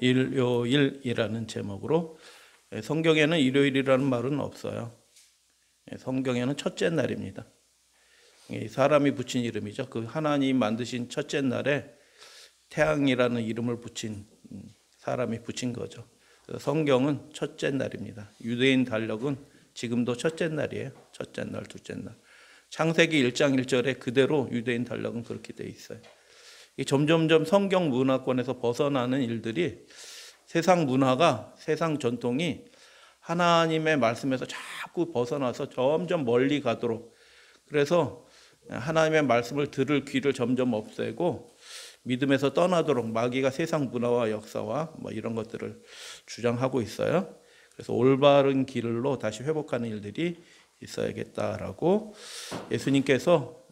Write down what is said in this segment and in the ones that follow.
일요일이라는 제목으로, 성경에는 일요일이라는 말은 없어요. 성경에는 첫째 날입니다. 사람이 붙인 이름이죠. 그 하나님 만드신 첫째 날에 태양이라는 이름을 붙인 사람이 붙인 거죠. 성경은 첫째 날입니다. 유대인 달력은 지금도 첫째 날이에요. 첫째 날, 둘째 날. 창세기 1장 1절에 그대로 유대인 달력은 그렇게 돼 있어요. 점점점 성경 문화권에서 벗어나는 일들이, 세상 문화가, 세상 전통이 하나님의 말씀에서 자꾸 벗어나서 점점 멀리 가도록, 그래서 하나님의 말씀을 들을 귀를 점점 없애고 믿음에서 떠나도록 마귀가 세상 문화와 역사와 이런 것들을 주장하고 있어요. 그래서 올바른 길로 다시 회복하는 일들이 있어야겠다라고 예수님께서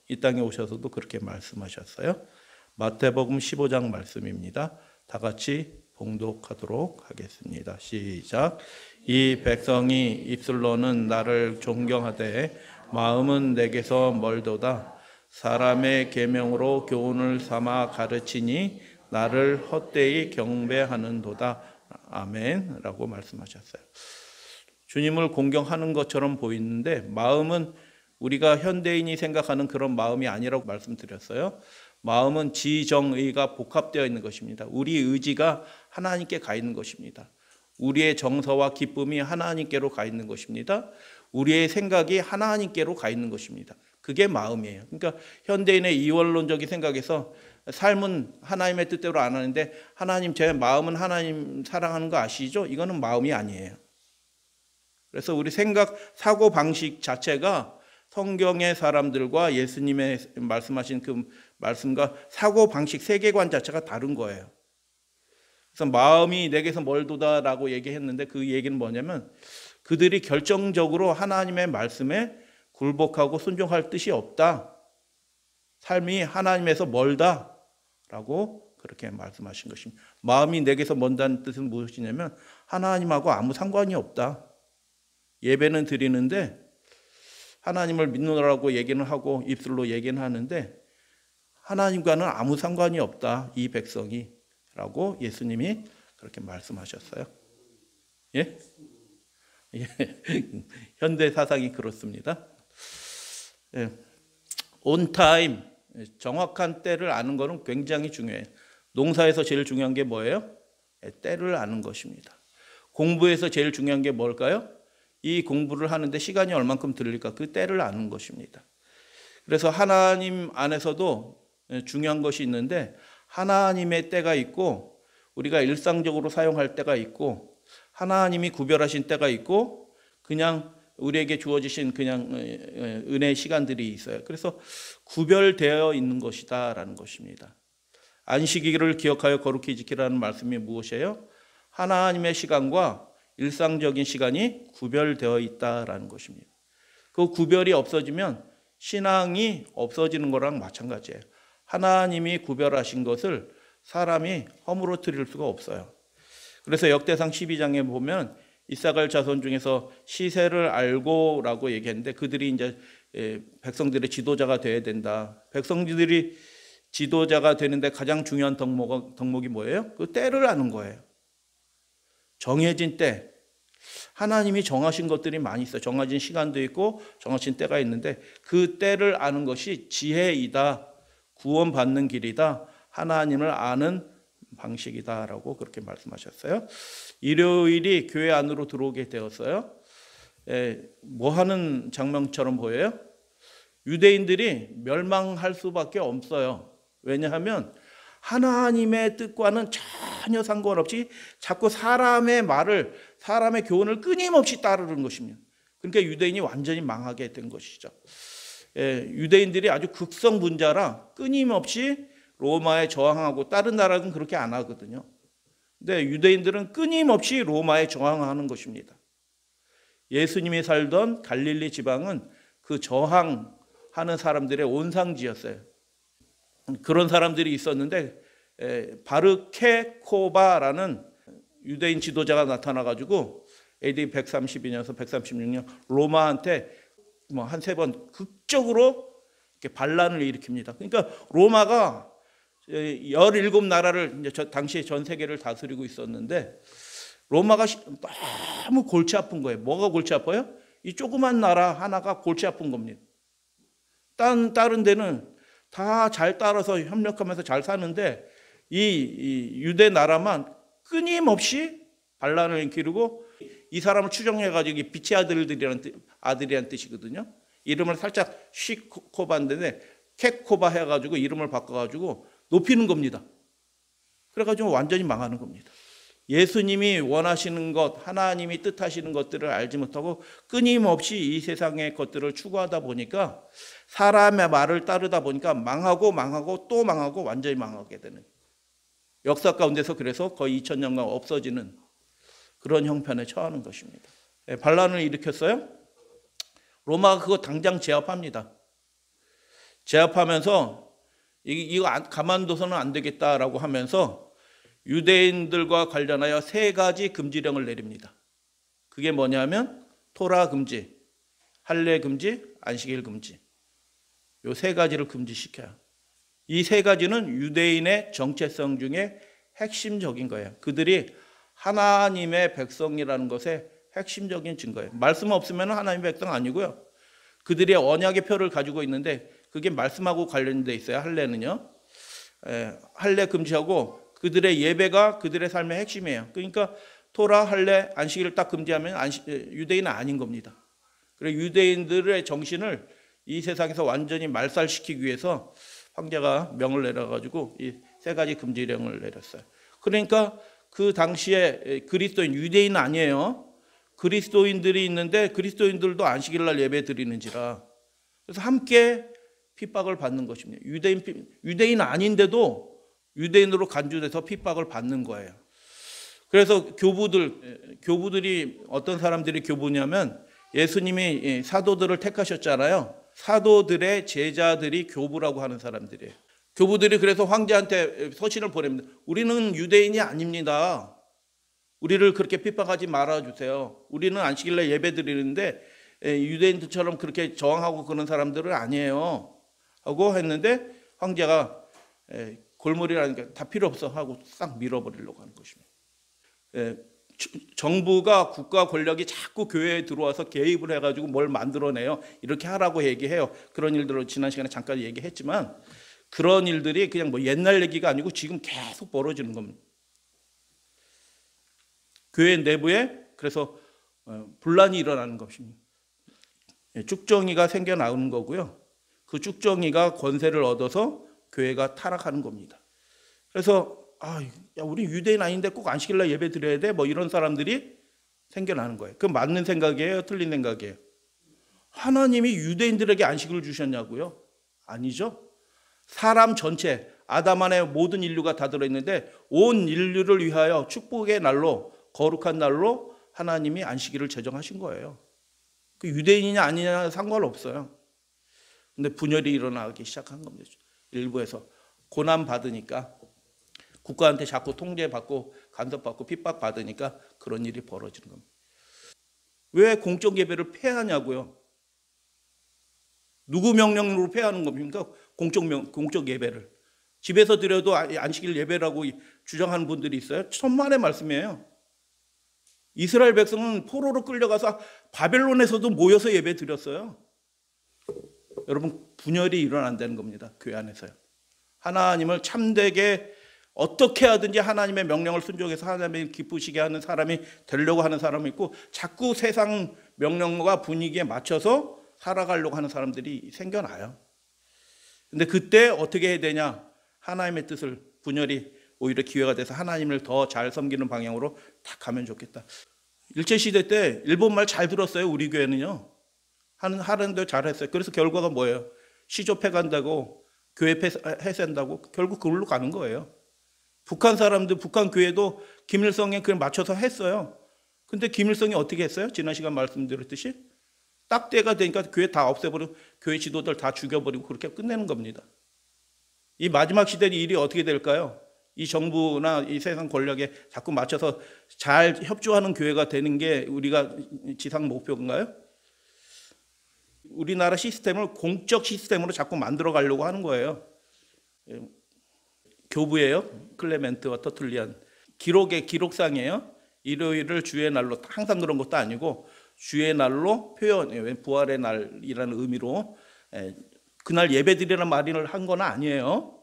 이 땅에 오셔서도 그렇게 말씀하셨어요. 마태복음 15장 말씀입니다. 다 같이 봉독하도록 하겠습니다. 시작. 이 백성이 입술로는 나를 존경하되 마음은 내게서 멀도다. 사람의 계명으로 교훈을 삼아 가르치니 나를 헛되이 경배하는도다. 아멘 라고 말씀하셨어요. 주님을 공경하는 것처럼 보이는데 마음은 우리가 현대인이 생각하는 그런 마음이 아니라고 말씀드렸어요. 마음은 지정의가 복합되어 있는 것입니다. 우리 의지가 하나님께 가 있는 것입니다. 우리의 정서와 기쁨이 하나님께로 가 있는 것입니다. 우리의 생각이 하나님께로 가 있는 것입니다. 그게 마음이에요. 그러니까 현대인의 이원론적인 생각에서 삶은 하나님의 뜻대로 안 하는데, 하나님, 제 마음은 하나님 사랑하는 거 아시죠? 이거는 마음이 아니에요. 그래서 우리 생각, 사고 방식 자체가 성경의 사람들과 예수님의 말씀하신 그 말씀과 사고 방식, 세계관 자체가 다른 거예요. 그래서 마음이 내게서 멀도다라고 얘기했는데, 그 얘기는 뭐냐면 그들이 결정적으로 하나님의 말씀에 굴복하고 순종할 뜻이 없다. 삶이 하나님에서 멀다라고 그렇게 말씀하신 것입니다. 마음이 내게서 먼다는 뜻은 무엇이냐면 하나님하고 아무 상관이 없다. 예배는 드리는데 하나님을 믿노라고 얘기는 하고 입술로 얘기는 하는데 하나님과는 아무 상관이 없다, 이 백성이 라고 예수님이 그렇게 말씀하셨어요. 예? 예. 현대 사상이 그렇습니다. 예. On time, 정확한 때를 아는 것은 굉장히 중요해요. 농사에서 제일 중요한 게 뭐예요? 때를 아는 것입니다. 공부에서 제일 중요한 게 뭘까요? 이 공부를 하는데 시간이 얼만큼 들릴까? 그 때를 아는 것입니다. 그래서 하나님 안에서도 중요한 것이 있는데, 하나님의 때가 있고 우리가 일상적으로 사용할 때가 있고, 하나님이 구별하신 때가 있고, 그냥 우리에게 주어지신 그냥 은혜의 시간들이 있어요. 그래서 구별되어 있는 것이다라는 것입니다. 안식일을 기억하여 거룩히 지키라는 말씀이 무엇이에요? 하나님의 시간과 일상적인 시간이 구별되어 있다라는 것입니다. 그 구별이 없어지면 신앙이 없어지는 거랑 마찬가지예요. 하나님이 구별하신 것을 사람이 허물어뜨릴 수가 없어요. 그래서 역대상 12장에 보면 이사갈 자손 중에서 시세를 알고라고 얘기했는데, 그들이 이제 백성들의 지도자가 되어야 된다. 백성들이 지도자가 되는데 가장 중요한 덕목이 뭐예요? 그 때를 아는 거예요. 정해진 때, 하나님이 정하신 것들이 많이 있어요. 정해진 시간도 있고 정하신 때가 있는데, 그 때를 아는 것이 지혜이다, 구원받는 길이다, 하나님을 아는 방식이다라고 그렇게 말씀하셨어요. 일요일이 교회 안으로 들어오게 되었어요. 뭐 하는 장면처럼 보여요? 유대인들이 멸망할 수밖에 없어요. 왜냐하면 하나님의 뜻과는 전혀 상관없이 자꾸 사람의 말을, 사람의 교훈을 끊임없이 따르는 것입니다. 그러니까 유대인이 완전히 망하게 된 것이죠. 유대인들이 아주 극성분자라 끊임없이 로마에 저항하고, 다른 나라는 그렇게 안 하거든요. 근데 유대인들은 끊임없이 로마에 저항하는 것입니다. 예수님이 살던 갈릴리 지방은 그 저항하는 사람들의 온상지였어요. 그런 사람들이 있었는데, 바르케코바라는 유대인 지도자가 나타나가지고 AD 132년에서 136년 로마한테 한 3번 극적으로 이렇게 반란을 일으킵니다. 그러니까 로마가 17나라를 이제 당시에 전 세계를 다스리고 있었는데 로마가 너무 골치 아픈 거예요. 뭐가 골치 아파요? 이 조그만 나라 하나가 골치 아픈 겁니다. 다른 데는 다 잘 따라서 협력하면서 잘 사는데 이 유대 나라만 끊임없이 반란을 기르고, 이 사람을 추정해가지고 빛의 아들이란 뜻이거든요. 이름을 살짝 쉬코바인데 케코바 해가지고 이름을 바꿔가지고 높이는 겁니다. 그래가지고 완전히 망하는 겁니다. 예수님이 원하시는 것, 하나님이 뜻하시는 것들을 알지 못하고 끊임없이 이 세상의 것들을 추구하다 보니까, 사람의 말을 따르다 보니까 망하고 또 망하고 완전히 망하게 되는, 역사 가운데서 그래서 거의 2000년간 없어지는 그런 형편에 처하는 것입니다. 반란을 일으켰어요. 로마가 그거 당장 제압합니다. 제압하면서 이거 가만둬서는 안 되겠다라고 하면서 유대인들과 관련하여 3가지 금지령을 내립니다. 그게 뭐냐면 토라 금지, 할례 금지, 안식일 금지. 요 3가지를 금지시켜요. 이 3가지는 유대인의 정체성 중에 핵심적인 거예요. 그들이 하나님의 백성이라는 것의 핵심적인 증거예요. 말씀 없으면 하나님의 백성 아니고요. 그들이 언약의 표를 가지고 있는데 그게 말씀하고 관련돼 있어요. 할례는요. 할례 금지하고 그들의 예배가 그들의 삶의 핵심이에요. 그러니까 토라, 할례, 안식일을 딱 금지하면 유대인은 아닌 겁니다. 그래서 유대인들의 정신을 이 세상에서 완전히 말살시키기 위해서 황제가 명을 내려가지고 이 3가지 금지령을 내렸어요. 그러니까 그 당시에 그리스도인, 유대인은 아니에요. 그리스도인들이 있는데 그리스도인들도 안식일날 예배 드리는지라. 그래서 함께 핍박을 받는 것입니다. 유대인 아닌데도 유대인으로 간주돼서 핍박을 받는 거예요. 그래서 교부들이 어떤 사람들이 교부냐면, 예수님이 사도들을 택하셨잖아요. 사도들의 제자들이 교부라고 하는 사람들이에요. 교부들이 그래서 황제한테 서신을 보냅니다. 우리는 유대인이 아닙니다. 우리를 그렇게 핍박하지 말아주세요. 우리는 안식일날 예배 드리는데 유대인들처럼 그렇게 저항하고 그런 사람들은 아니에요 하고 했는데, 황제가 골몰이라니까 다 필요 없어 하고 싹 밀어버리려고 하는 것입니다. 정부가, 국가 권력이 자꾸 교회에 들어와서 개입을 해가지고 뭘 만들어내요. 이렇게 하라고 얘기해요. 그런 일들을 지난 시간에 잠깐 얘기했지만, 그런 일들이 그냥 뭐 옛날 얘기가 아니고 지금 계속 벌어지는 겁니다. 교회 내부에 그래서 분란이 일어나는 것입니다. 쭉정이가 생겨나는 거고요. 그 쭉정이가 권세를 얻어서 교회가 타락하는 겁니다. 그래서 야, 우리 유대인 아닌데 꼭 안식일날 예배 드려야 돼? 뭐 이런 사람들이 생겨나는 거예요. 그 맞는 생각이에요? 틀린 생각이에요? 하나님이 유대인들에게 안식을 주셨냐고요? 아니죠. 사람 전체, 아담 안에 모든 인류가 다 들어있는데 온 인류를 위하여 축복의 날로, 거룩한 날로 하나님이 안식일을 제정하신 거예요. 그 유대인이냐 아니냐 상관없어요. 근데 분열이 일어나기 시작한 겁니다. 일부에서 고난 받으니까, 국가한테 자꾸 통제받고 간섭받고 핍박받으니까 그런 일이 벌어지는 겁니다. 왜 공적 예배를 폐하냐고요? 누구 명령으로 폐하는 겁니까? 공적 예배를. 집에서 드려도 안식일 예배라고 주장하는 분들이 있어요. 천만의 말씀이에요. 이스라엘 백성은 포로로 끌려가서 바벨론에서도 모여서 예배 드렸어요. 여러분, 분열이 일어난다는 겁니다. 교회 안에서요. 하나님을 참되게 어떻게 하든지 하나님의 명령을 순종해서 하나님을 기쁘시게 하는 사람이 되려고 하는 사람이 있고, 자꾸 세상 명령과 분위기에 맞춰서 살아가려고 하는 사람들이 생겨나요. 근데 그때 어떻게 해야 되냐? 하나님의 뜻을, 분열이 오히려 기회가 돼서 하나님을 더 잘 섬기는 방향으로 딱 가면 좋겠다. 일제시대 때 일본말 잘 들었어요. 우리 교회는요. 하는데 잘했어요. 그래서 결과가 뭐예요? 시조패 간다고, 교회 해산다고, 결국 그걸로 가는 거예요. 북한 사람들, 북한 교회도 김일성에 그걸 맞춰서 했어요. 근데 김일성이 어떻게 했어요? 지난 시간 말씀드렸듯이 딱 때가 되니까 교회 다 없애버리고 교회 지도들 다 죽여버리고 그렇게 끝내는 겁니다. 이 마지막 시대의 일이 어떻게 될까요? 이 정부나 이 세상 권력에 자꾸 맞춰서 잘 협조하는 교회가 되는 게 우리가 지상 목표인가요? 우리나라 시스템을 공적 시스템으로 자꾸 만들어 가려고 하는 거예요. 교부예요. 클레멘트와 터툴리안. 기록상이에요. 일요일을 주의 날로, 항상 그런 것도 아니고 주의 날로 표현, 부활의 날이라는 의미로 그날 예배드리라는 말을 한 건 아니에요.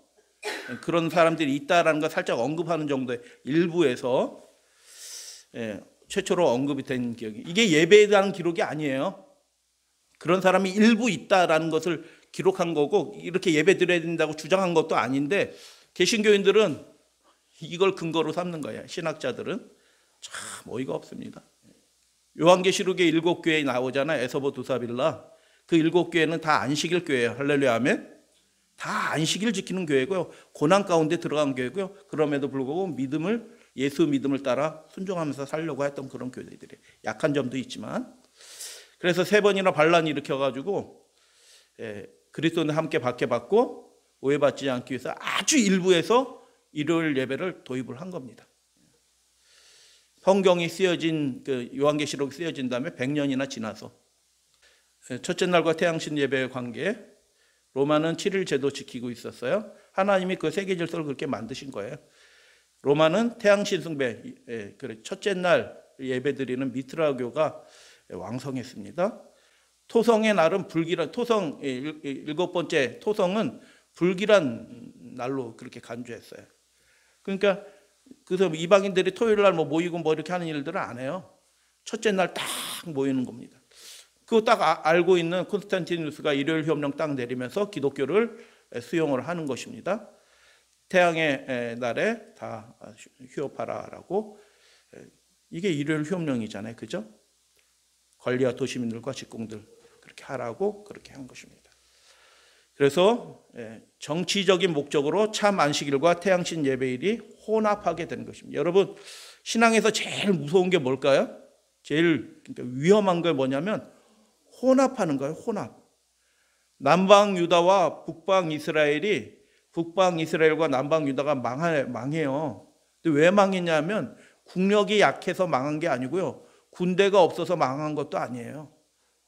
그런 사람들이 있다라는 거 살짝 언급하는 정도의 일부에서 최초로 언급이 된 기억이. 이게 예배에 대한 기록이 아니에요. 그런 사람이 일부 있다라는 것을 기록한 거고 이렇게 예배 드려야 된다고 주장한 것도 아닌데 개신교인들은 이걸 근거로 삼는 거예요. 신학자들은 참 어이가 없습니다. 요한계시록에 7교회 나오잖아요. 에서보 두사빌라. 그 7교회는 다 안식일 교회예요. 할렐루야 아멘. 다 안식일 지키는 교회고요. 고난 가운데 들어간 교회고요. 그럼에도 불구하고 예수 믿음을 따라 순종하면서 살려고 했던 그런 교회들이에요. 약한 점도 있지만. 그래서 3번이나 반란이 일으켜가지고 그리스도는 함께 박해받고 오해받지 않기 위해서 아주 일부에서 일요일 예배를 도입을 한 겁니다. 성경이 쓰여진 요한계시록이 쓰여진 다음에 100년이나 지나서 첫째 날과 태양신 예배의 관계, 로마는 7일 제도 지키고 있었어요. 하나님이 그 세계 질서를 그렇게 만드신 거예요. 로마는 태양신 숭배, 첫째 날 예배드리는 미트라교가 왕성했습니다. 토성의 날은 불길한, 토성 7번째 토성은 불길한 날로 그렇게 간주했어요. 그러니까 그래서 이방인들이 토요일 날 모이고 이렇게 하는 일들은 안 해요. 첫째 날 딱 모이는 겁니다. 그거 딱 알고 있는 콘스탄티누스가 일요일 협령 딱 내리면서 기독교를 수용을 하는 것입니다. 태양의 날에 다 휴업하라라고. 이게 일요일 협령이잖아요. 그죠? 관리와 도시민들과 직공들 그렇게 하라고 그렇게 한 것입니다. 그래서 정치적인 목적으로 참 안식일과 태양신 예배일이 혼합하게 되는 것입니다. 여러분 신앙에서 제일 무서운 게 뭘까요? 제일 위험한 게 뭐냐면 혼합하는 거예요. 혼합. 남방 유다와 북방 이스라엘이 북방 이스라엘과 남방 유다가 망해요. 근데 왜 망했냐면 국력이 약해서 망한 게 아니고요. 군대가 없어서 망한 것도 아니에요.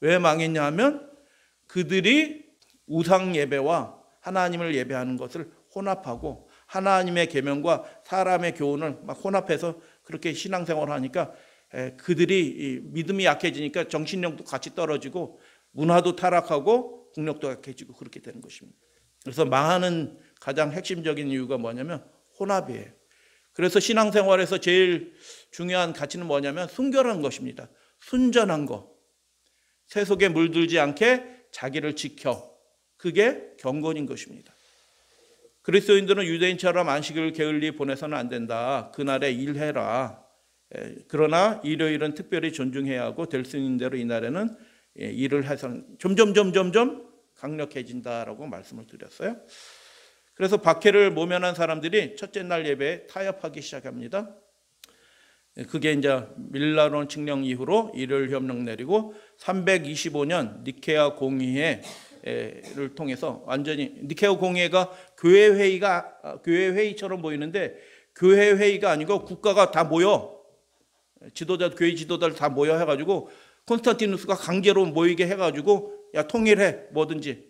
왜 망했냐면 그들이 우상 예배와 하나님을 예배하는 것을 혼합하고 하나님의 계명과 사람의 교훈을 막 혼합해서 그렇게 신앙생활을 하니까 그들이 믿음이 약해지니까 정신력도 같이 떨어지고 문화도 타락하고 국력도 약해지고 그렇게 되는 것입니다. 그래서 망하는 가장 핵심적인 이유가 뭐냐면 혼합이에요. 그래서 신앙생활에서 제일 중요한 가치는 뭐냐면 순결한 것입니다. 순전한 것. 세속에 물들지 않게 자기를 지켜. 그게 경건인 것입니다. 그리스도인들은 유대인처럼 안식일을 게을리 보내서는 안 된다. 그날에 일해라. 그러나 일요일은 특별히 존중해야 하고 될 수 있는 대로 이날에는 일을 해서 점점 강력해진다라고 말씀을 드렸어요. 그래서 박해를 모면한 사람들이 첫째 날 예배에 타협하기 시작합니다. 그게 이제 밀라논 칙령 이후로 일요일 협령 내리고 325년 니케아 공의회를 통해서 완전히 니케아 공의회가 교회 회의처럼 보이는데 교회 회의가 아니고 국가가 다 모여 교회 지도자들 다 모여 해가지고 콘스탄티누스가 강제로 모이게 해가지고 야 통일해 뭐든지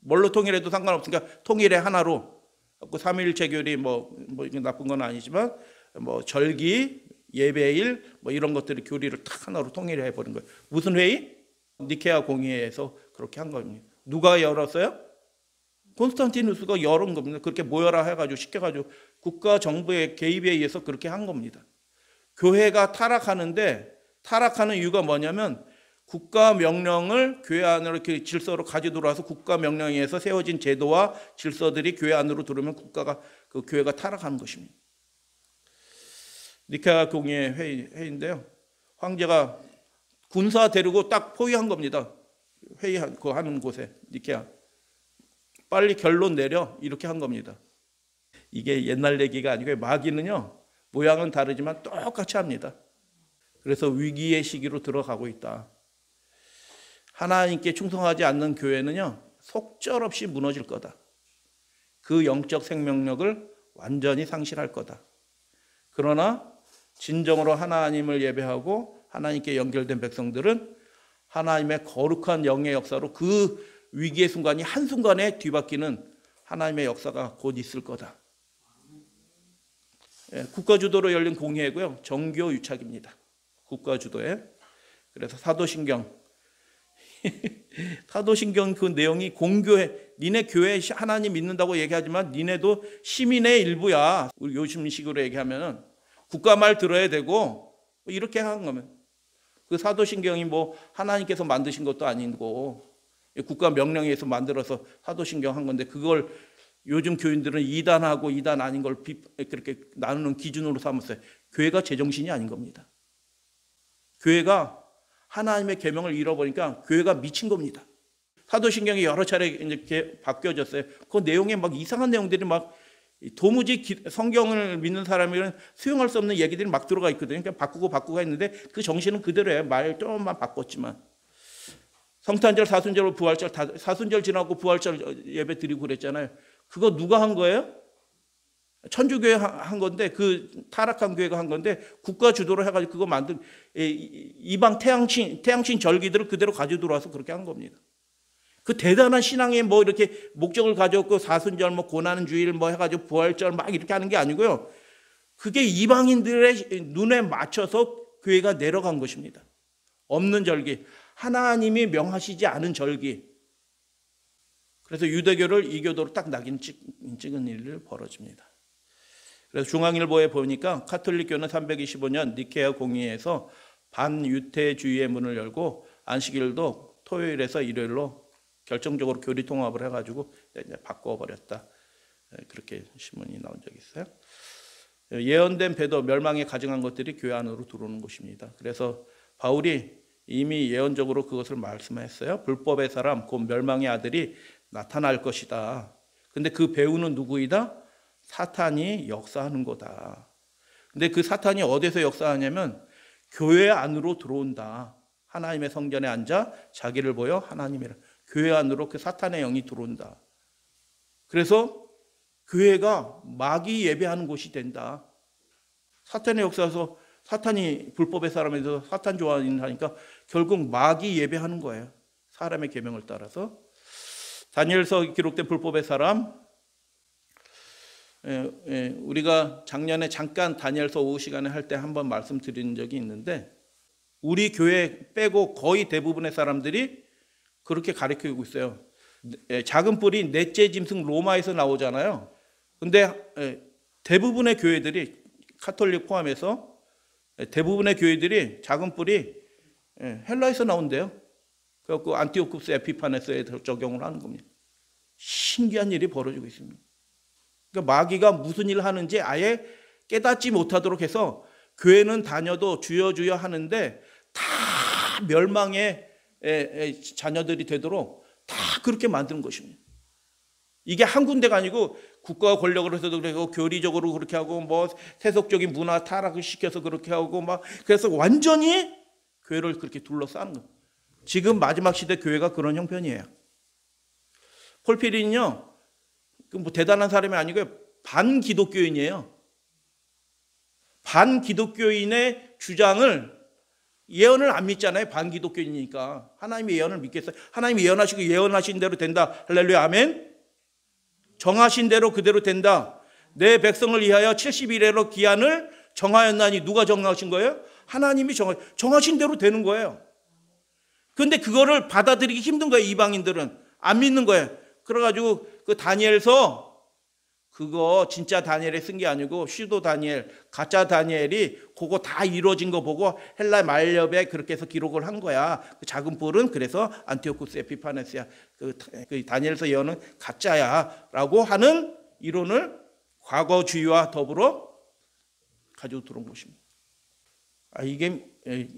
뭘로 통일해도 상관없으니까 통일해 하나로. 그 삼위일체결이 뭐 나쁜 건 아니지만 절기 예배일 이런 것들이 교리를 딱 하나로 통일해 버린 거예요. 무슨 회의? 니케아 공의회에서 그렇게 한 겁니다. 누가 열었어요? 콘스탄티누스가 열은 겁니다. 그렇게 모여라 해가지고 시켜가지고 국가 정부의 개입에 의해서 그렇게 한 겁니다. 교회가 타락하는데 타락하는 이유가 뭐냐면 국가 명령을 교회 안으로 이렇게 질서로 가지도록 해서 국가 명령에 의해서 세워진 제도와 질서들이 교회 안으로 들어오면 그 교회가 타락하는 것입니다. 니케아 공의회 회의인데요. 황제가 군사 데리고 딱 포위한 겁니다. 회의하는 곳에 니케아. 빨리 결론 내려 이렇게 한 겁니다. 이게 옛날 얘기가 아니고 마귀는요. 모양은 다르지만 똑같이 합니다. 그래서 위기의 시기로 들어가고 있다. 하나님께 충성하지 않는 교회는요. 속절없이 무너질 거다. 그 영적 생명력을 완전히 상실할 거다. 그러나 진정으로 하나님을 예배하고 하나님께 연결된 백성들은 하나님의 거룩한 영의 역사로 그 위기의 순간이 한순간에 뒤바뀌는 하나님의 역사가 곧 있을 거다. 국가 주도로 열린 공회고요. 정교 유착입니다. 국가 주도에. 그래서 사도신경 사도신경 그 내용이 공교회, 니네 교회 하나님 믿는다고 얘기하지만 니네도 시민의 일부야. 우리 요즘식으로 얘기하면은 국가 말 들어야 되고 이렇게 한 거면 그 사도신경이 뭐 하나님께서 만드신 것도 아니고 국가 명령에 의해서 만들어서 사도신경 한 건데 그걸 요즘 교인들은 이단하고 이단 아닌 걸 그렇게 나누는 기준으로 삼았어요. 교회가 제정신이 아닌 겁니다. 교회가 하나님의 계명을 잃어버리니까 교회가 미친 겁니다. 사도신경이 여러 차례 이렇게 바뀌어졌어요. 그 내용에 막 이상한 내용들이 막 도무지 성경을 믿는 사람들은 수용할 수 없는 얘기들이 막 들어가 있거든요. 그러니까 바꾸고 했는데 그 정신은 그대로예요. 말 조금만 바꿨지만. 성탄절, 사순절, 부활절, 사순절 지나고 부활절 예배 드리고 그랬잖아요. 그거 누가 한 거예요? 천주교회 한 건데 그 타락한 교회가 한 건데 국가 주도로 해가지고 그거 만든 이방 태양신 절기들을 그대로 가지고 들어와서 그렇게 한 겁니다. 그 대단한 신앙에 뭐 이렇게 목적을 가졌고 사순절 뭐 고난 주일 뭐 해가지고 부활절 막 이렇게 하는 게 아니고요. 그게 이방인들의 눈에 맞춰서 교회가 내려간 것입니다. 없는 절기, 하나님이 명하시지 않은 절기. 그래서 유대교를 이교도로 딱 낙인 찍은 일이 벌어집니다. 그래서 중앙일보에 보니까 카톨릭교는 325년 니케아 공의회에서 반유태주의의 문을 열고 안식일도 토요일에서 일요일로 결정적으로 교리 통합을 해가지고 이제 바꿔버렸다. 그렇게 신문이 나온 적이 있어요. 예언된 배도 멸망에 가증한 것들이 교회 안으로 들어오는 것입니다. 그래서 바울이 이미 예언적으로 그것을 말씀했어요. 불법의 사람, 곧 멸망의 아들이 나타날 것이다. 근데 그 배우는 누구이다? 사탄이 역사하는 거다. 근데 그 사탄이 어디서 역사하냐면 교회 안으로 들어온다. 하나님의 성전에 앉아 자기를 보여 하나님이라. 교회 안으로 그 사탄의 영이 들어온다. 그래서 교회가 마귀 예배하는 곳이 된다. 사탄의 역사에서 사탄이 불법의 사람에 대해서 사탄 좋아하는 하니까 결국 마귀 예배하는 거예요. 사람의 계명을 따라서. 다니엘서 기록된 불법의 사람, 우리가 작년에 잠깐 다니엘서 오후 시간에 할 때 한번 말씀드린 적이 있는데 우리 교회 빼고 거의 대부분의 사람들이 그렇게 가르치고 있어요. 작은 뿔이 넷째 짐승 로마에서 나오잖아요. 근데 대부분의 교회들이 카톨릭 포함해서 대부분의 교회들이 작은 뿔이 헬라에서 나온대요. 그래서 안티오쿠스 에피파네스에 적용을 하는 겁니다. 신기한 일이 벌어지고 있습니다. 그러니까 마귀가 무슨 일을 하는지 아예 깨닫지 못하도록 해서 교회는 다녀도 주여 주여 하는데 다 멸망의 자녀들이 되도록 다 그렇게 만드는 것입니다. 이게 한 군데가 아니고 국가 권력을 해서도 그렇고 교리적으로 그렇게 하고 뭐 세속적인 문화 타락을 시켜서 그렇게 하고 막 그래서 완전히 교회를 그렇게 둘러싸는 거예요. 지금 마지막 시대 교회가 그런 형편이에요. 폴피린은요, 뭐 대단한 사람이 아니고요, 반기독교인이에요. 반기독교인의 주장을 예언을 안 믿잖아요. 반기독교인이니까. 하나님의 예언을 믿겠어요. 하나님이 예언하시고 예언하신 대로 된다. 할렐루야, 아멘. 정하신 대로 그대로 된다. 내 백성을 위하여 70일에로 기한을 정하였나니 누가 정하신 거예요? 하나님이 정하신 대로 되는 거예요. 그런데 그거를 받아들이기 힘든 거예요. 이방인들은 안 믿는 거예요. 그래가지고 그 다니엘서 그거 진짜 다니엘이 쓴 게 아니고 슈도 다니엘, 가짜 다니엘이 그거 다 이루어진 거 보고 헬라 말렵에 그렇게 해서 기록을 한 거야. 그 작은 뿔은 그래서 안티오쿠스 에피파네스야. 그 다니엘서 예언은 가짜야라고 하는 이론을 과거주의와 더불어 가지고 들어온 것입니다. 이게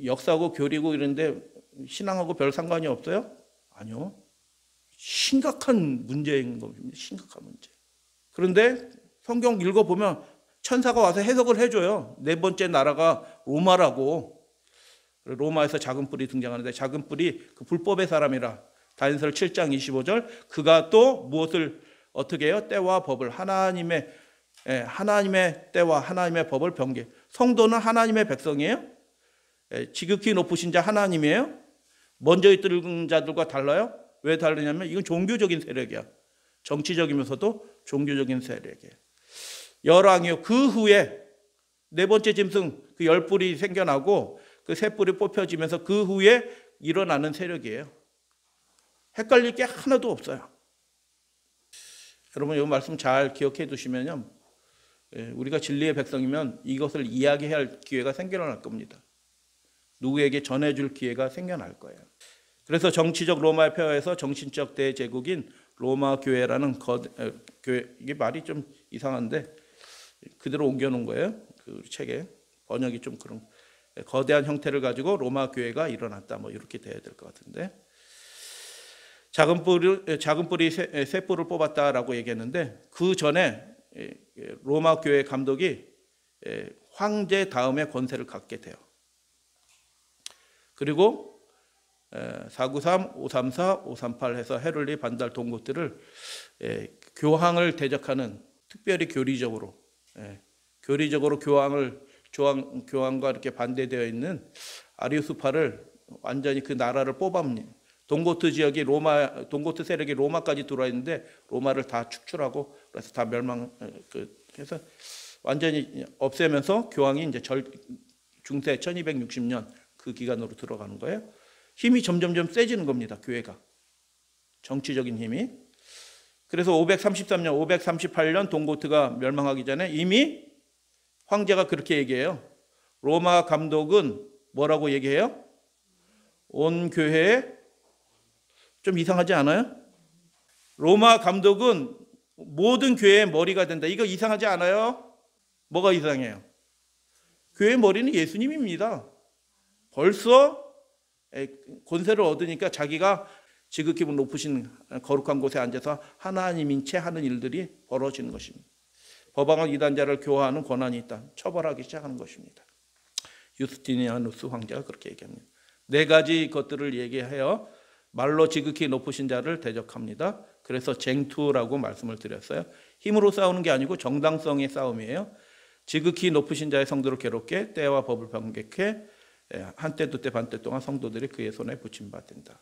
역사고 교리고 이런데 신앙하고 별 상관이 없어요? 아니요. 심각한 문제인 겁니다. 심각한 문제. 그런데 성경 읽어보면 천사가 와서 해석을 해줘요. 네 번째 나라가 로마라고. 로마에서 작은 뿔이 등장하는데 작은 뿔이 그 불법의 사람이라. 다니엘서 7장 25절 그가 또 무엇을 어떻게 해요? 때와 법을 하나님의 때와 하나님의 법을 변개. 성도는 하나님의 백성이에요. 지극히 높으신 자 하나님이에요. 먼저 있던 자들과 달라요. 왜 다르냐면 이건 종교적인 세력이야. 정치적이면서도 종교적인 세력이에요. 열왕이요. 그 후에 네 번째 짐승 그 10뿔이 생겨나고 그 세 뿔이 뽑혀지면서 그 후에 일어나는 세력이에요. 헷갈릴 게 하나도 없어요. 여러분 이 말씀 잘 기억해 두시면요. 우리가 진리의 백성이면 이것을 이야기해야 할 기회가 생겨날 겁니다. 누구에게 전해줄 기회가 생겨날 거예요. 그래서 정치적 로마의 폐허에서 정신적 대제국인 로마 교회라는 교회, 이게 말이 좀 이상한데 그대로 옮겨놓은 거예요. 그 책에 번역이 좀 그런 거대한 형태를 가지고 로마 교회가 일어났다. 뭐 이렇게 돼야 될 것 같은데 작은 뿔이 세 뿔을 뽑았다라고 얘기했는데 그 전에 로마 교회 감독이 황제 다음에 권세를 갖게 돼요. 그리고 493, 534, 538 해서 헤를리, 반달, 동고트를 교황을 대적하는 특별히 교리적으로 교황과 이렇게 반대되어 있는 아리우스파를 완전히 그 나라를 뽑아옵니다. 동고트 지역이 동고트 세력이 로마까지 들어와 있는데 로마를 다 축출하고 그래서 다 해서 완전히 없애면서 교황이 이제 중세 1260년 그 기간으로 들어가는 거예요. 힘이 점점점 세지는 겁니다. 교회가. 정치적인 힘이. 그래서 533년, 538년 동고트가 멸망하기 전에 이미 황제가 그렇게 얘기해요. 로마 감독은 뭐라고 얘기해요? 온 교회에 좀 이상하지 않아요? 로마 감독은 모든 교회의 머리가 된다. 이거 이상하지 않아요? 뭐가 이상해요? 교회의 머리는 예수님입니다. 벌써 권세를 얻으니까 자기가 지극히 높으신 거룩한 곳에 앉아서 하나님인 채 하는 일들이 벌어지는 것입니다. 법왕은 이단자를 교화하는 권한이 있다. 처벌하기 시작하는 것입니다. 유스티니아누스 황제가 그렇게 얘기합니다. 네 가지 것들을 얘기해요. 말로 지극히 높으신 자를 대적합니다. 그래서 쟁투라고 말씀을 드렸어요. 힘으로 싸우는 게 아니고 정당성의 싸움이에요. 지극히 높으신 자의 성도를 괴롭게 때와 법을 변개케 한때 두때 반때 동안 성도들이 그의 손에 붙임받는다.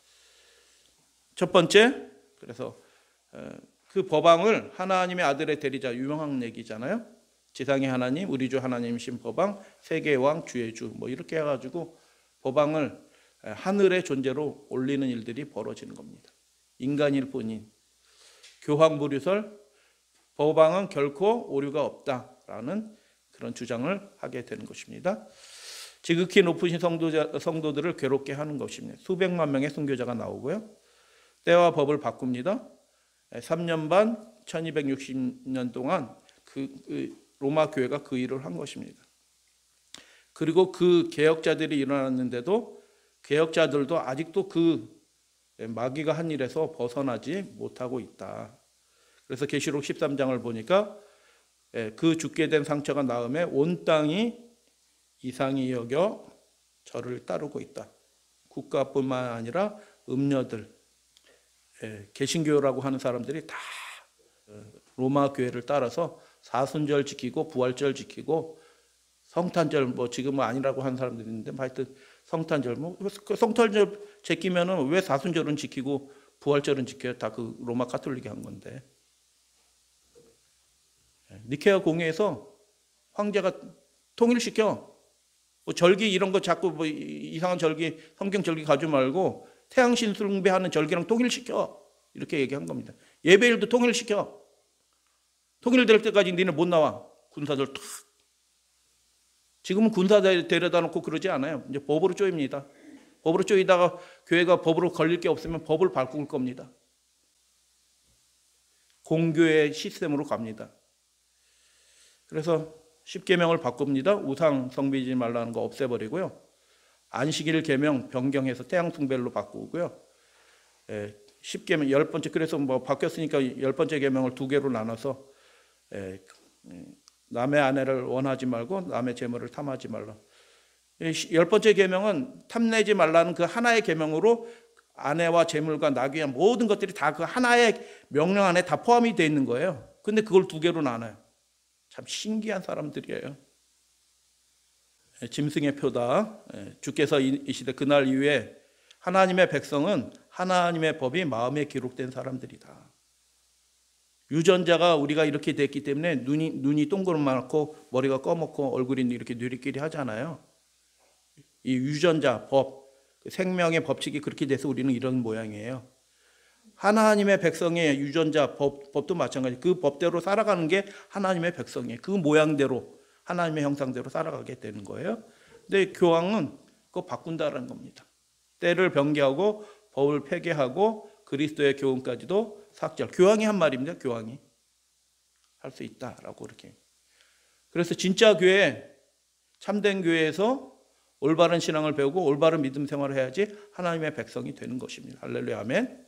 첫 번째, 그래서 그 법왕을 하나님의 아들의 대리자, 유명한 얘기잖아요. 지상의 하나님, 우리 주 하나님이신 법왕, 세계의 왕, 주의 주, 뭐 이렇게 해가지고 법왕을 하늘의 존재로 올리는 일들이 벌어지는 겁니다. 인간일 뿐인 교황무류설, 법왕은 결코 오류가 없다라는 그런 주장을 하게 되는 것입니다. 지극히 높으신 성도들을 괴롭게 하는 것입니다. 수백만 명의 순교자가 나오고요. 때와 법을 바꿉니다. 3년 반 1260년 동안 로마 교회가 그 일을 한 것입니다. 그리고 그 개혁자들이 일어났는데도 개혁자들도 아직도 그 마귀가 한 일에서 벗어나지 못하고 있다. 그래서 계시록 13장을 보니까 그 죽게 된 상처가 나음에 온 땅이 이상히 여겨 저를 따르고 있다. 국가뿐만 아니라 음녀들, 개신교라고 하는 사람들이 다 로마 교회를 따라서 사순절 지키고 부활절 지키고 성탄절 뭐 지금은 아니라고 하는 사람들이 있는데 하여튼 성탄절 성탄절 지키면은 왜 사순절은 지키고 부활절은 지켜요? 다 그 로마 가톨릭이 한 건데. 니케아 공회에서 황제가 통일시켜. 뭐 절기 이런 거 자꾸 뭐 이상한 절기 성경 절기 가지 말고 태양신 숭배하는 절기랑 통일시켜. 이렇게 얘기한 겁니다. 예배일도 통일시켜. 통일될 때까지 니네 못 나와. 군사들 탁. 지금은 군사 데려다 놓고 그러지 않아요. 이제 법으로 쪼입니다. 법으로 쪼이다가 교회가 법으로 걸릴 게 없으면 법을 바꿀 겁니다. 공교의 시스템으로 갑니다. 그래서 10계명을 바꿉니다. 우상 성비지 말라는 거 없애버리고요. 안식일 계명 변경해서 태양 숭배로 바꾸고요. 10계명 10번째 그래서 뭐 바뀌었으니까 10번째 계명을 2개로 나눠서 남의 아내를 원하지 말고 남의 재물을 탐하지 말라. 10번째 계명은 탐내지 말라는 그 하나의 계명으로 아내와 재물과 나귀와 모든 것들이 다 그 하나의 명령 안에 다 포함이 되어 있는 거예요. 근데 그걸 2개로 나눠요. 참 신기한 사람들이에요. 짐승의 표다. 주께서 이 시대 그날 이후에 하나님의 백성은 하나님의 법이 마음에 기록된 사람들이다. 유전자가 우리가 이렇게 됐기 때문에 눈이 동그랗고 머리가 검었고 얼굴이 이렇게 누리끼리 하잖아요. 이 유전자 법, 생명의 법칙이 그렇게 돼서 우리는 이런 모양이에요. 하나님의 백성의 유전자 법도 마찬가지. 그 법대로 살아가는 게 하나님의 백성이에요. 그 모양대로 하나님의 형상대로 살아가게 되는 거예요. 근데 교황은 그거 바꾼다라는 겁니다. 때를 변개하고 법을 폐기하고 그리스도의 교훈까지도 삭제할. 교황이 한 말입니다. 교황이 할 수 있다라고 그렇게. 그래서 진짜 교회, 참된 교회에서 올바른 신앙을 배우고 올바른 믿음 생활을 해야지 하나님의 백성이 되는 것입니다. 할렐루야, 아멘.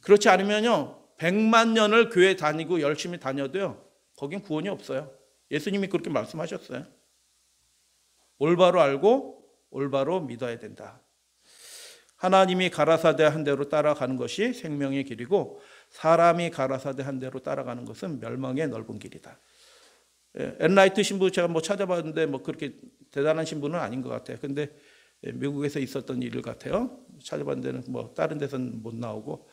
그렇지 않으면요, 100만 년을 교회 다니고 열심히 다녀도요, 거긴 구원이 없어요. 예수님이 그렇게 말씀하셨어요. 올바로 알고 올바로 믿어야 된다. 하나님이 가라사대 한 대로 따라가는 것이 생명의 길이고 사람이 가라사대 한 대로 따라가는 것은 멸망의 넓은 길이다. 엔라이트 신부 제가 찾아봤는데 그렇게 대단한 신부는 아닌 것 같아요. 근데 미국에서 있었던 일 같아요. 찾아봤는 데는 다른 데서는 못 나오고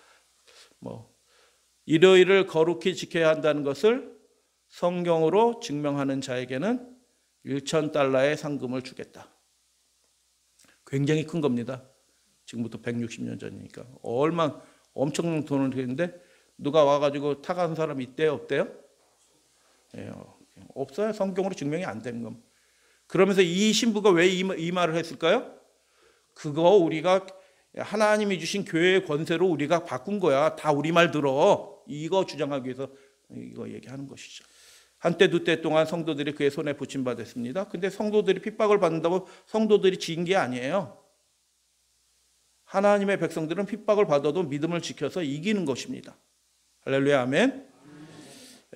일요일을 거룩히 지켜야 한다는 것을 성경으로 증명하는 자에게는 $1,000의 상금을 주겠다. 굉장히 큰 겁니다. 지금부터 160년 전이니까. 엄청난 돈을 드리는데 누가 와가지고 타간 사람이 있대요? 없대요? 예, 없어요. 성경으로 증명이 안 되는 겁니다. 그러면서 이 신부가 왜 이 말을 했을까요? 그거 우리가 하나님이 주신 교회의 권세로 우리가 바꾼 거야. 다 우리 말 들어. 이거 주장하기 위해서 이거 얘기하는 것이죠. 한때 두때 동안 성도들이 그의 손에 붙임받았습니다. 근데 성도들이 핍박을 받는다고 성도들이 진 게 아니에요. 하나님의 백성들은 핍박을 받아도 믿음을 지켜서 이기는 것입니다. 할렐루야, 아멘.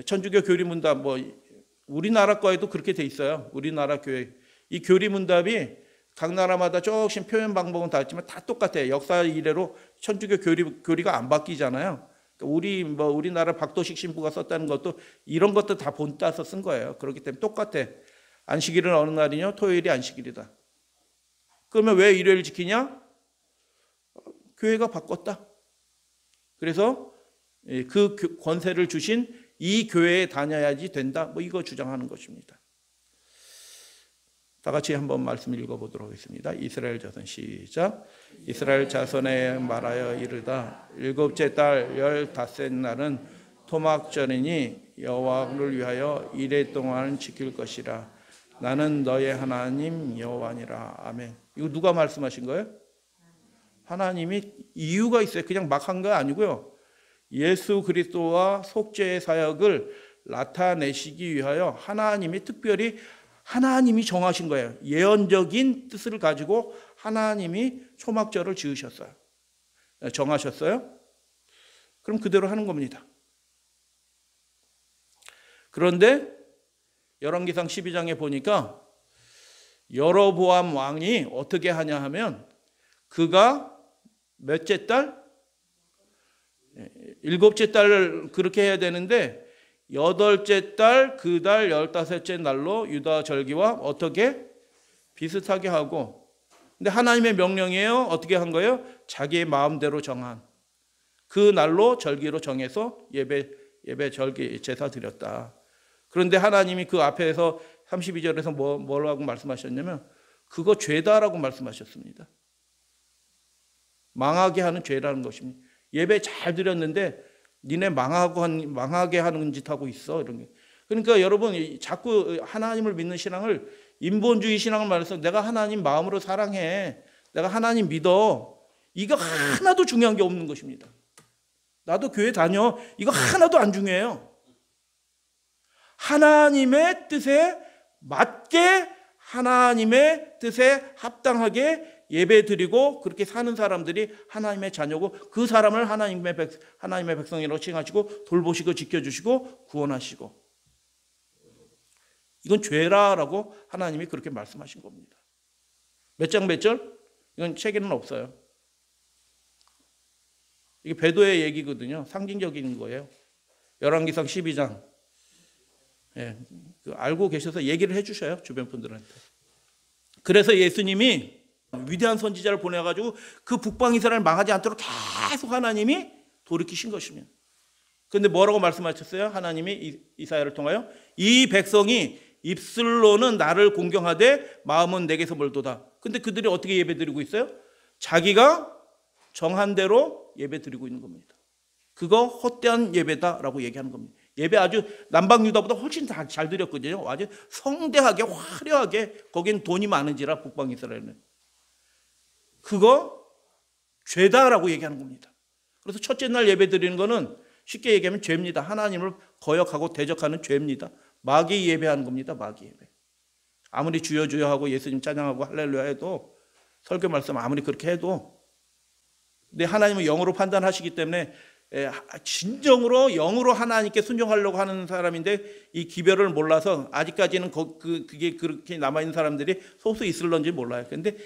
천주교 교리문답 우리나라 거에도 그렇게 돼 있어요. 우리나라 교회 이 교리문답이 각 나라마다 조금씩 표현 방법은 다르지만 다 똑같아요. 역사 이래로 천주교 교리가 안 바뀌잖아요. 그러니까 우리나라 박도식 신부가 썼다는 것도 이런 것도 다 본따서 쓴 거예요. 그렇기 때문에 똑같아. 안식일은 어느 날이냐? 토요일이 안식일이다. 그러면 왜 일요일 지키냐? 교회가 바꿨다. 그래서 그 권세를 주신 이 교회에 다녀야지 된다. 이거 주장하는 것입니다. 다 같이 한번 말씀 읽어보도록 하겠습니다. 이스라엘 자손 시작. 이스라엘 자손에 말하여 이르다. 일곱째 달 15째 날은 토막절이니 여호와를 위하여 이레 동안 지킬 것이라. 나는 너의 하나님 여호와니라. 아멘. 이거 누가 말씀하신 거예요? 하나님이 이유가 있어요. 그냥 막 한 거 아니고요. 예수 그리스도와 속죄의 사역을 나타내시기 위하여 하나님이 특별히 하나님이 정하신 거예요. 예언적인 뜻을 가지고 하나님이 초막절을 지으셨어요. 정하셨어요. 그럼 그대로 하는 겁니다. 그런데 열왕기상 12장에 보니까 여로보암 왕이 어떻게 하냐 하면 그가 몇째 달? 7째 달 그렇게 해야 되는데 8째 달 그 달 15째 날로 유다 절기와 어떻게 비슷하게 하고, 근데 하나님의 명령이에요. 어떻게 한 거예요? 자기의 마음대로 정한 그 날로 절기로 정해서 예배 절기 제사 드렸다. 그런데 하나님이 그 앞에서 32절에서 뭐라고 말씀하셨냐면 그거 죄다라고 말씀하셨습니다. 망하게 하는 죄라는 것입니다. 예배 잘 드렸는데 니네 망하게 하는 짓 하고 있어. 이런 게. 그러니까 여러분 자꾸 하나님을 믿는 신앙을 인본주의 신앙을 말해서 내가 하나님 마음으로 사랑해. 내가 하나님 믿어. 이거 하나도 중요한 게 없는 것입니다. 나도 교회 다녀. 이거 하나도 안 중요해요. 하나님의 뜻에 맞게 하나님의 뜻에 합당하게 예배 드리고 그렇게 사는 사람들이 하나님의 자녀고 그 사람을 하나님의 백성이라고 칭하시고 돌보시고 지켜주시고 구원하시고, 이건 죄라라고 하나님이 그렇게 말씀하신 겁니다. 몇 장 몇 절? 이건 책에는 없어요. 이게 배도의 얘기거든요. 상징적인 거예요. 열왕기상 12장. 예, 알고 계셔서 얘기를 해주셔요. 주변 분들한테. 그래서 예수님이 위대한 선지자를 보내가지고 그 북방 이스라엘 망하지 않도록 계속 하나님이 돌이키신 것입니다. 근데 뭐라고 말씀하셨어요? 하나님이 이사야를 통하여 이 백성이 입술로는 나를 공경하되 마음은 내게서 멀도다. 근데 그들이 어떻게 예배드리고 있어요? 자기가 정한 대로 예배드리고 있는 겁니다. 그거 헛되은 예배다라고 얘기하는 겁니다. 예배 아주 남방유다보다 훨씬 잘 드렸거든요. 아주 성대하게 화려하게, 거긴 돈이 많은지라 북방 이스라엘은. 그거 죄다라고 얘기하는 겁니다. 그래서 첫째 날 예배 드리는 거는 쉽게 얘기하면 죄입니다. 하나님을 거역하고 대적하는 죄입니다. 마귀 예배하는 겁니다. 마귀 예배. 아무리 주여 주여 하고 예수님 찬양하고 할렐루야 해도, 설교 말씀 아무리 그렇게 해도, 근데 하나님은 영으로 판단하시기 때문에 진정으로 영으로 하나님께 순종하려고 하는 사람인데 이 기별을 몰라서 아직까지는 그게 그렇게 남아있는 사람들이 소수 있을런지 몰라요. 근데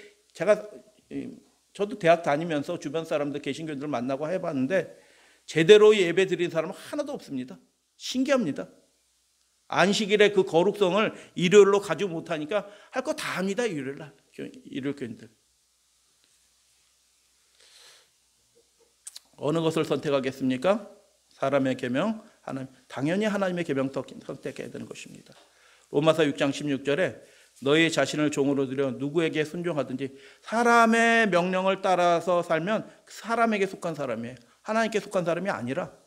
저도 대학 다니면서 주변 사람들, 개신교인들 만나고 해봤는데 제대로 예배 드리는 사람은 하나도 없습니다. 신기합니다. 안식일의 그 거룩성을 일요일로 가지고 못하니까 할 거 다 합니다. 일요일 교인들. 어느 것을 선택하겠습니까? 사람의 계명, 당연히 하나님의 계명 선택해야 되는 것입니다. 로마서 6장 16절에 너희 자신을 종으로 들여 누구에게 순종하든지 사람의 명령을 따라서 살면 사람에게 속한 사람이에요. 하나님께 속한 사람이 아니라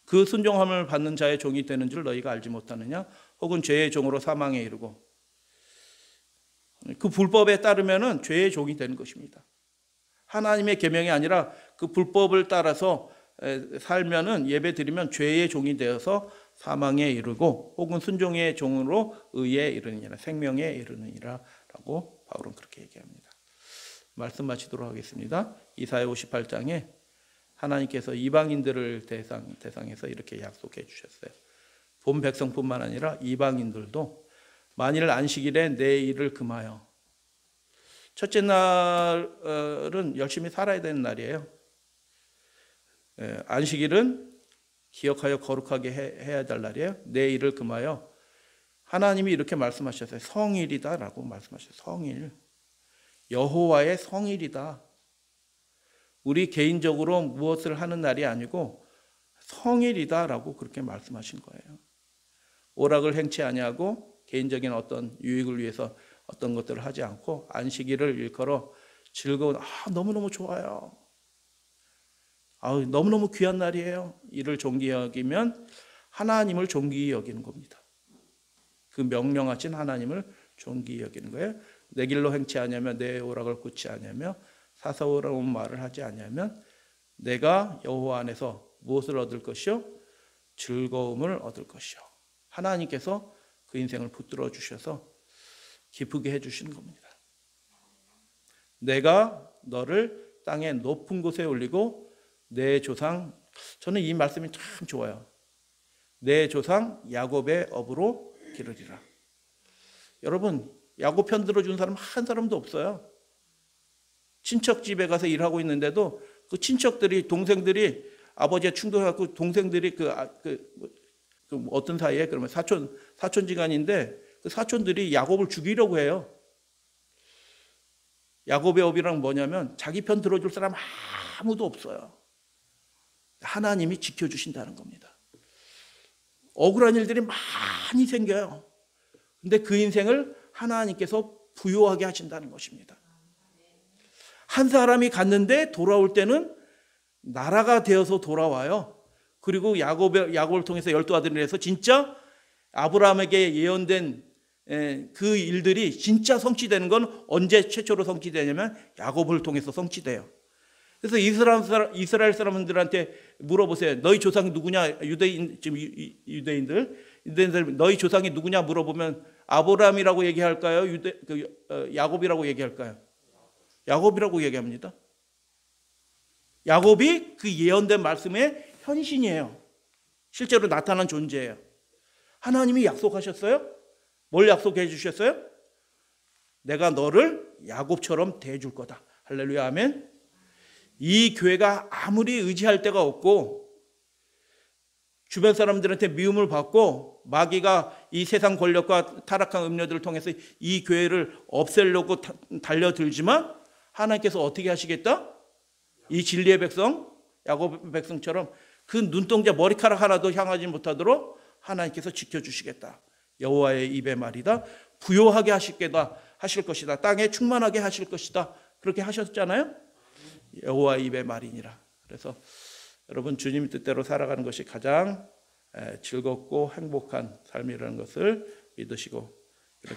그 순종함을 받는 자의 종이 되는 줄 너희가 알지 못하느냐? 혹은 죄의 종으로 사망에 이르고, 그 불법에 따르면은 죄의 종이 되는 것입니다. 하나님의 계명이 아니라 그 불법을 따라서 살면은, 예배 드리면 죄의 종이 되어서 사망에 이르고, 혹은 순종의 종으로 의에 이르느니라, 생명에 이르느니라 라고 바울은 그렇게 얘기합니다. 말씀 마치도록 하겠습니다. 이사야 58장에 하나님께서 이방인들을 대상해서 이렇게 약속해 주셨어요. 본 백성뿐만 아니라 이방인들도 만일 안식일에 내 일을 금하여, 첫째 날은 열심히 살아야 되는 날이에요. 안식일은 기억하여 거룩하게 해야 될 날이에요. 내 일을 금하여, 하나님이 이렇게 말씀하셨어요. 성일이다라고 말씀하셨어요. 성일, 여호와의 성일이다. 우리 개인적으로 무엇을 하는 날이 아니고 성일이다라고 그렇게 말씀하신 거예요. 오락을 행치 아니하고 개인적인 어떤 유익을 위해서 어떤 것들을 하지 않고 안식일을 일컬어 즐거운, 너무너무 좋아요, 너무너무 귀한 날이에요, 이를 존귀히 여기면 하나님을 존귀히 여기는 겁니다. 그 명령하신 하나님을 존귀히 여기는 거예요. 내 길로 행치 아니하며 내 오락을 굳지 아니하며 사사로운 말을 하지 아니하면 내가 여호와 안에서 무엇을 얻을 것이요? 즐거움을 얻을 것이요. 하나님께서 그 인생을 붙들어 주셔서 기쁘게 해주시는 겁니다. 내가 너를 땅의 높은 곳에 올리고 내 조상, 저는 이 말씀이 참 좋아요. 내 조상 야곱의 업으로 기르리라. 여러분, 야곱 편 들어준 사람 한 사람도 없어요. 친척 집에 가서 일하고 있는데도 그 친척들이, 동생들이 아버지와 충돌해갖고 동생들이 어떤 사이에, 그러면 사촌지간인데 그 사촌들이 야곱을 죽이려고 해요. 야곱의 업이란 뭐냐면 자기 편 들어줄 사람 아무도 없어요. 하나님이 지켜주신다는 겁니다. 억울한 일들이 많이 생겨요. 근데 그 인생을 하나님께서 부요하게 하신다는 것입니다. 한 사람이 갔는데 돌아올 때는 나라가 되어서 돌아와요. 그리고 야곱을 통해서 12아들을 해서 진짜 아브라함에게 예언된 그 일들이 진짜 성취되는 건 언제 최초로 성취되냐면 야곱을 통해서 성취돼요. 그래서 이스라엘 사람들한테 물어보세요. 너희 조상이 누구냐? 유대인들 너희 조상이 누구냐 물어보면 아브라함이라고 얘기할까요? 야곱이라고 얘기할까요? 야곱이라고 얘기합니다. 야곱이 그 예언된 말씀의 현신이에요. 실제로 나타난 존재예요. 하나님이 약속하셨어요? 뭘 약속해 주셨어요? 내가 너를 야곱처럼 대해줄 거다. 할렐루야, 아멘. 이 교회가 아무리 의지할 데가 없고 주변 사람들한테 미움을 받고 마귀가 이 세상 권력과 타락한 음료들을 통해서 이 교회를 없애려고 달려들지만 하나님께서 어떻게 하시겠다? 이 진리의 백성, 야곱 백성처럼 그 눈동자 머리카락 하나도 향하지 못하도록 하나님께서 지켜주시겠다. 여호와의 입의 말이다. 부요하게 하실 것이다. 땅에 충만하게 하실 것이다. 그렇게 하셨잖아요. 여호와의 입의 말이니라. 그래서 여러분 주님 뜻대로 살아가는 것이 가장 즐겁고 행복한 삶이라는 것을 믿으시고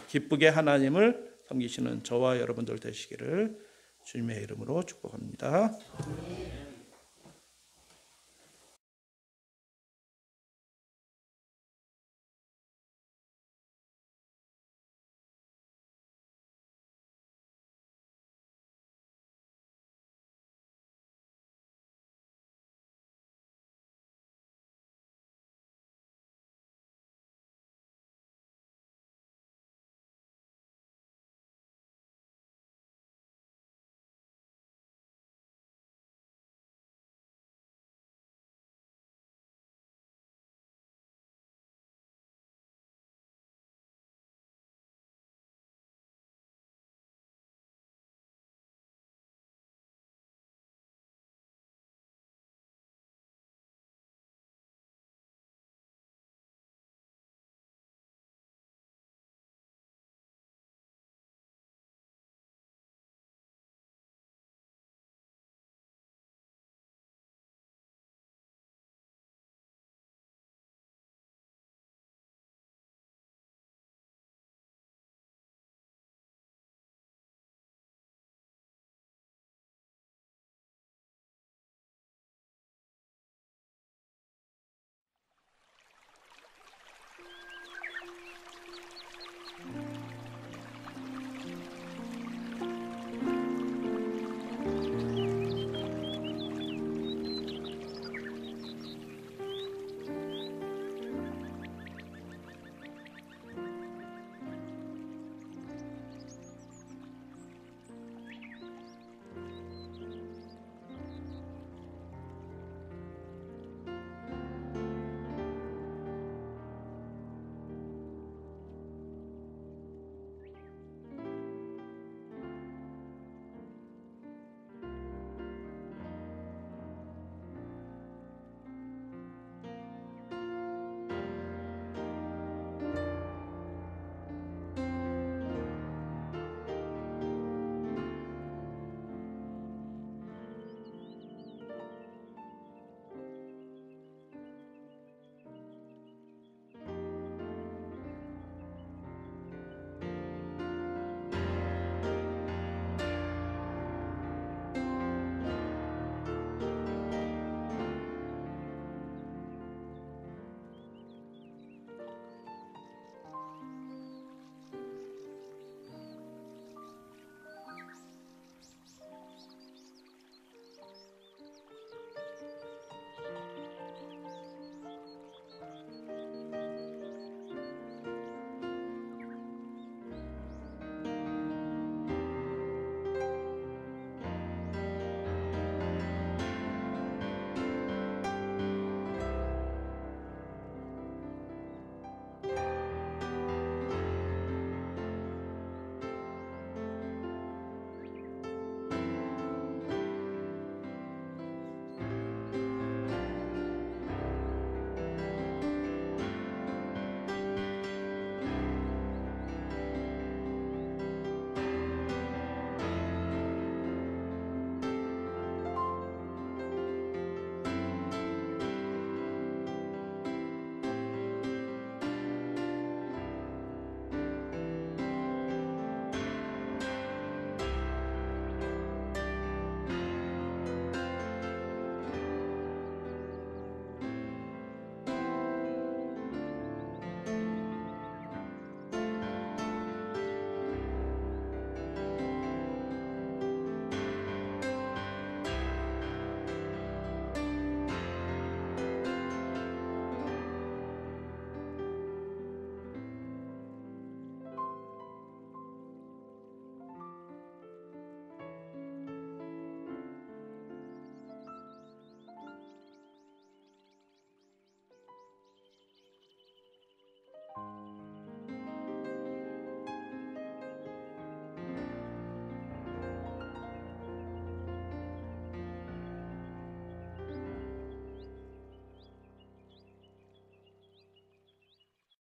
기쁘게 하나님을 섬기시는 저와 여러분들 되시기를 주님의 이름으로 축복합니다.